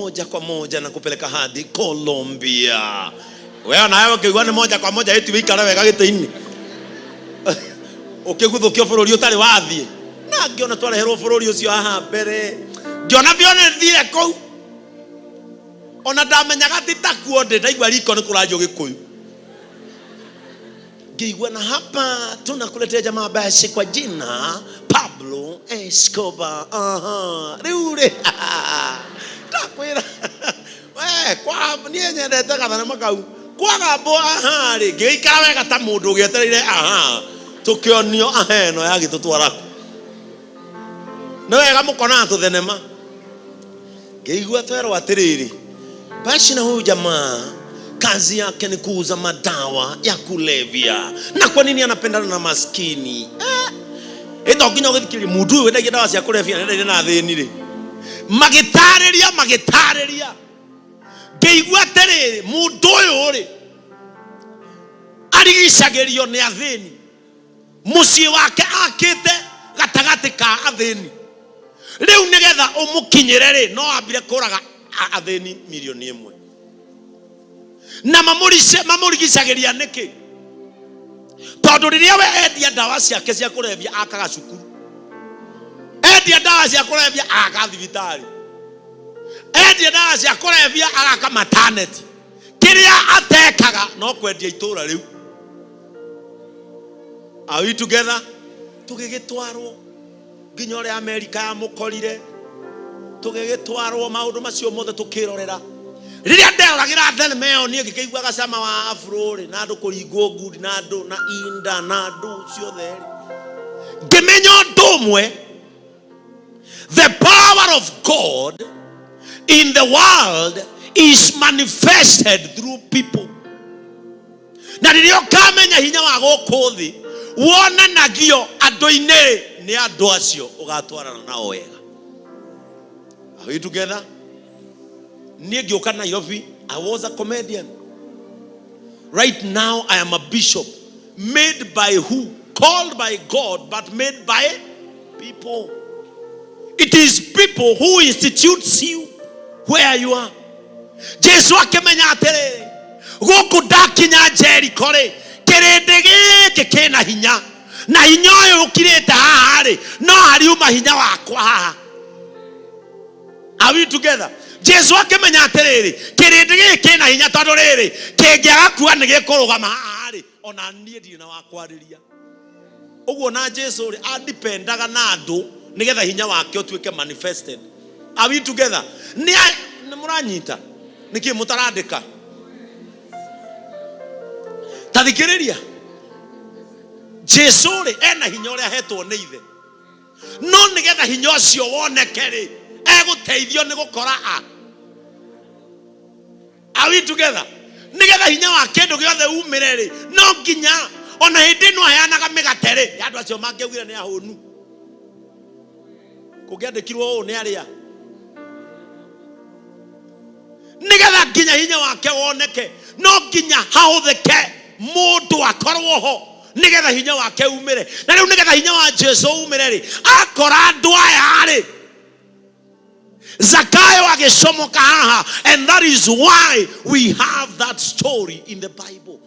moja kwa moja na kupeleka hadi Colombia. Wewe nawe ukigwa ni moja kwa moja eti wikara wega gite-ini. Ukiguthukia bururi utari wathie. Na ngiona twareherwo bururi ucio haha mbere. Ngiona bione thire kou. Ona ndamenyaga ti takuo ndi ndaigwa riko ni kuranjo Gikuyu. Ngiigwa na hapa tunakuletea jamaa basi kwa jina Pablo Escobar. Riure. Takwira. We kwa nie nyendete gathana makau. Kwa gambo ri ngiikara wega ta mundu gietereire tukionio no ya gitutwara. No wega mukona tuthenema. Ngiigwa twero atiriri. Basi na huyu jamaa kazi yake ni kuuza madawa ya kulevya. Na kwa nini anapendana na maskini? Ito nginya githikiri mundu we ndagia dawa cia kulevya nenda na thini ri. Magitariria. Ngeigua terere mundu uyu ri arigicagirio ni athini. Mucii wake akite gatagati ka athini. Riu nigetha umukinyire ri no ambire kuraga athini milioni 1. Na mamurigicagiria niki? Tondu riria we endia dawa ciake cia kulevya akaga cukuru. Endia dawa cia kulevya aga thibitari. Endia dawa cia kulevya aga maternity. Kiria atekaga no kwendia itura riu. Are we together? Tugigitwarwo nginya uri America ya mukorire. Tugigitwarwo maundu macio mothe tukirorera. Riria ndeoragira thenema ĩyo niĩ ngĩkĩigua gacama wa afro ri na andu kũringwo ngundi na andu na inda na andu ciothe ri. Ngĩmenya ũndũ ũmwe, the power of God in the world is manifested through people. Na riria ũkamenya hinya wa gũkũ thĩ wonanagio andũ-inĩ nĩ andũ acio ũgatwarana nao wega. Are we together? Nigioka Nairobi, I was a comedian. Right now I am a bishop. Made by who? Called by God, but made by people. It is people who institutes you where you are. Jesu akemenya atere goku dakinya Jericho ri kirindi giki kina hinya na hinya uyu ukirite haha ri no hariuma hinya wakwa haha. Are we together? Jesu akemenya atiriri kirindi giki na hinya tondu riri kingiaga kuwa ni gikurugama haha ri ona nie ndina wa kwariria. Uguo na Jesu ri adependaga na andu nigetha hinya wake utuike manifested. Are we together? Ni muranyita niki mutarandika tathikiriria. Jesu ri ena hinya uria hetwo ni ithe no nigetha hinya ucio woneke ri eguteithio ni gukora Are we together? Nigetha hinya wa kindu giothe umire ri no nginya ona hindi no ayanaga migatere ya andu acio mangiugire ni ahunu kugiandikirwo u ni aria. Nigetha nginya hinya wake woneke no nginya hahuthike mundu akorwo ho nigetha hinya wake umire. Na riu nigetha hinya wa Jesu umire ri akora andu aya ri Zakayo agesomoka haha, and that is why we have that story in the Bible.